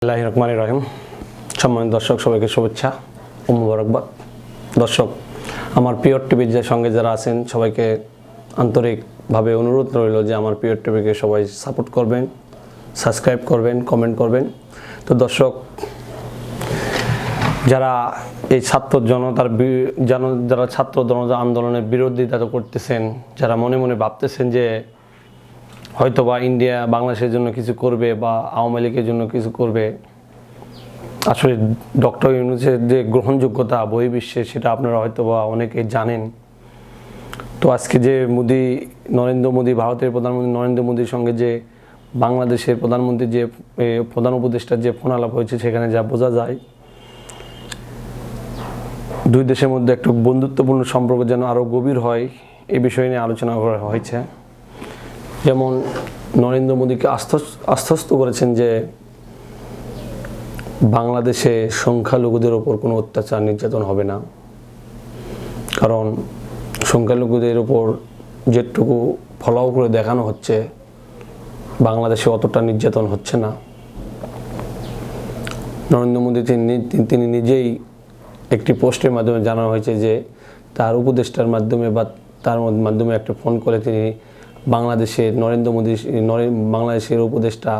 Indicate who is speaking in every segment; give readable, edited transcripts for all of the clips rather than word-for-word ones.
Speaker 1: বিসমিল্লাহির রহমানির রহিম। সম্মানিত দর্শক, সবাইকে শুভেচ্ছা ও মুবারকবাদ। দর্শক, আমার পিওর টিভির সঙ্গে যারা আছেন সবাইকে আন্তরিকভাবে অনুরোধ রইল যে আমার পিওর টিভিকে সবাই সাপোর্ট করবেন, সাবস্ক্রাইব করবেন, কমেন্ট করবেন। তো দর্শক, যারা এই যারা ছাত্র জনতা আন্দোলনের বিরোধিতা করতেছেন, যারা মনে মনে ভাবতেছেন যে হয়তোবা ইন্ডিয়া বাংলাদেশের জন্য কিছু করবে বা আওয়ামী লীগের জন্য কিছু করবে, আসলে ডক্টর ইউনূসের যে গ্রহণযোগ্যতা বহির্বিশ্বে সেটা আপনারা হয়তোবা অনেকেই জানেন। তো আজকে যে নরেন্দ্র মোদী, ভারতের প্রধানমন্ত্রী নরেন্দ্র মোদীর সঙ্গে যে বাংলাদেশের প্রধানমন্ত্রী যে প্রধান উপদেষ্টার যে ফোন আলাপ হয়েছে, সেখানে যা বোঝা যায় দুই দেশের মধ্যে একটা বন্ধুত্বপূর্ণ সম্পর্ক যেন আরও গভীর হয়, এই বিষয় নিয়ে আলোচনা করা হয়েছে। যেমন নরেন্দ্র মোদীকে আশ্বস্ত করেছেন যে বাংলাদেশে সংখ্যালঘুদের ওপর কোনো অত্যাচার নির্যাতন হবে না, কারণ সংখ্যালঘুদের ওপর যেটুকু ফলাও করে দেখানো হচ্ছে বাংলাদেশে অতটা নির্যাতন হচ্ছে না। নরেন্দ্র মোদী তিনি নিজেই একটি পোস্টের মাধ্যমে জানানো হয়েছে যে তার উপদেষ্টার মাধ্যমে বা তার মাধ্যমে একটা ফোন করে তিনি বাংলাদেশের উপদেষ্টা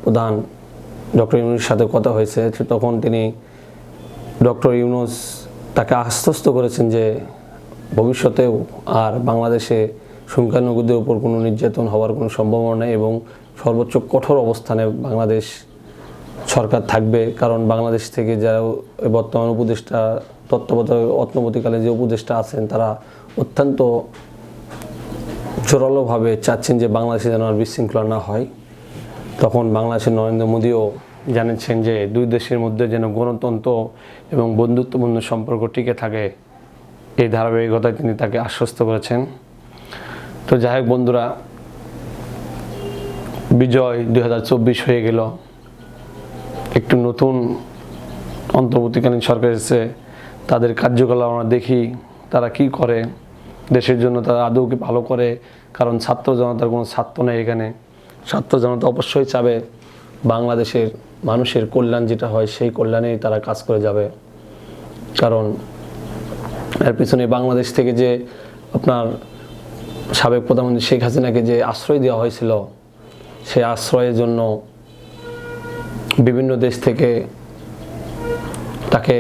Speaker 1: প্রধান ডক্টর ইউনূসের সাথে কথা হয়েছে। তখন তিনি ডক্টর ইউনূস তাকে আশ্বস্ত করেছেন যে ভবিষ্যতেও আর বাংলাদেশে সংখ্যালঘুদের উপর কোনো নির্যাতন হওয়ার কোনো সম্ভাবনা নেই এবং সর্বোচ্চ কঠোর অবস্থানে বাংলাদেশ সরকার থাকবে। কারণ বাংলাদেশ থেকে যারা বর্তমান উপদেষ্টা অন্তর্বর্তীকালে যে উপদেষ্টা আছেন, তারা অত্যন্ত জোরালোভাবে চাচ্ছেন যে বাংলাদেশে যেন আর বিশৃঙ্খলা না হয়। তখন বাংলাদেশের নরেন্দ্র মোদীও জানিয়েছেন যে দুই দেশের মধ্যে যেন গণতন্ত্র এবং বন্ধুত্বপূর্ণ সম্পর্ক টিকে থাকে, এই ধারাবাহিকতায় তিনি তাকে আশ্বস্ত করেছেন। তো যাই হোক বন্ধুরা, বিজয় 2024 হয়ে গেল, একটু নতুন অন্তর্বর্তীকালীন সরকার এসেছে, তাদের কার্যকলাপ আমরা দেখি তারা কি করে, দেশের জন্য তারা আদৌ কি ভালো করে। কারণ ছাত্র জনতার কোনো স্বার্থ নেই এখানে। ছাত্র জনতা অবশ্যই চাবে বাংলাদেশের মানুষের কল্যাণ যেটা হয় সেই কল্যাণেই তারা কাজ করে যাবে। কারণ এর পিছনে বাংলাদেশ থেকে যে আপনার সাবেক প্রধানমন্ত্রী শেখ হাসিনাকে যে আশ্রয় দেওয়া হয়েছিল, সেই আশ্রয়ের জন্য বিভিন্ন দেশ থেকে তাকে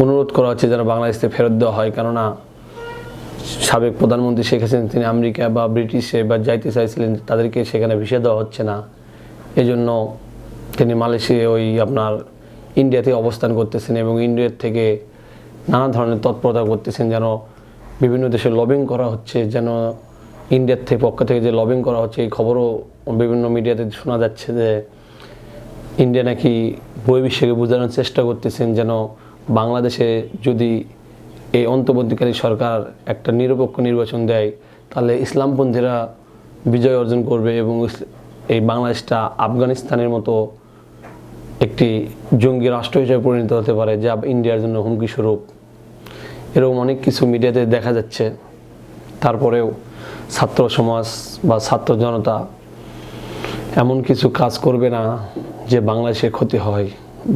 Speaker 1: অনুরোধ করা হচ্ছে যেন বাংলাদেশ থেকে ফেরত দেওয়া হয়। কেননা সাবেক প্রধানমন্ত্রী শেখ হাসিনা তিনি আমেরিকা বা ব্রিটিশে বা যাইতে চাইছিলেন, তাদেরকে সেখানে ভিসা দেওয়া হচ্ছে না। এই জন্য তিনি মালয়েশিয়া ইন্ডিয়াতে অবস্থান করতেছেন এবং ইন্ডিয়ার থেকে নানা ধরনের তৎপরতা করতেছেন, যেন বিভিন্ন দেশে লবিং করা হচ্ছে, যেন ইন্ডিয়ার পক্ষ থেকে যে লবিং করা হচ্ছে এই খবরও বিভিন্ন মিডিয়াতে শোনা যাচ্ছে যে ইন্ডিয়া নাকি বহির্বিশ্বকে বোঝানোর চেষ্টা করতেছেন যেন বাংলাদেশে যদি এই অন্তর্বর্তীকালীন সরকার একটা নিরপেক্ষ নির্বাচন দেয় তাহলে ইসলামপন্থীরা বিজয় অর্জন করবে এবং এই বাংলাদেশটা আফগানিস্তানের মতো একটি জঙ্গি রাষ্ট্র হিসেবে পরিণত হতে পারে, যা ইন্ডিয়ার জন্য হুমকি স্বরূপ। এরকম অনেক কিছু মিডিয়াতে দেখা যাচ্ছে। তারপরেও ছাত্র সমাজ বা ছাত্র জনতা এমন কিছু কাজ করবে না যে বাংলাদেশের ক্ষতি হয়,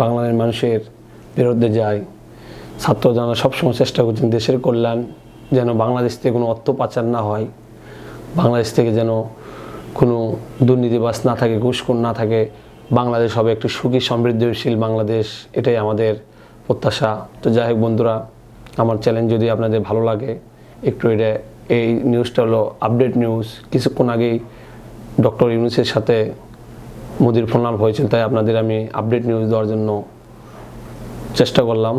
Speaker 1: বাংলাদেশের মানুষের বিরুদ্ধে যায়। ছাত্র জনতা সবসময় চেষ্টা করছেন দেশের কল্যাণ, যেন বাংলাদেশ থেকে কোনো অর্থ পাচার না হয়, বাংলাদেশ থেকে যেন কোনো দুর্নীতিবাজ না থাকে, ঘুষখোর না থাকে, বাংলাদেশ হবে একটি সুখী সমৃদ্ধশীল বাংলাদেশ, এটাই আমাদের প্রত্যাশা। তো যাই হোক বন্ধুরা, আমার চ্যানেল যদি আপনাদের ভালো লাগে একটু এই নিউজটা হলো আপডেট নিউজ। কিছুক্ষণ আগেই ডক্টর ইউনূসের সাথে মোদির ফোন আলাপ হয়েছিল, তাই আপনাদের আমি আপডেট নিউজ দেওয়ার জন্য চেষ্টা করলাম।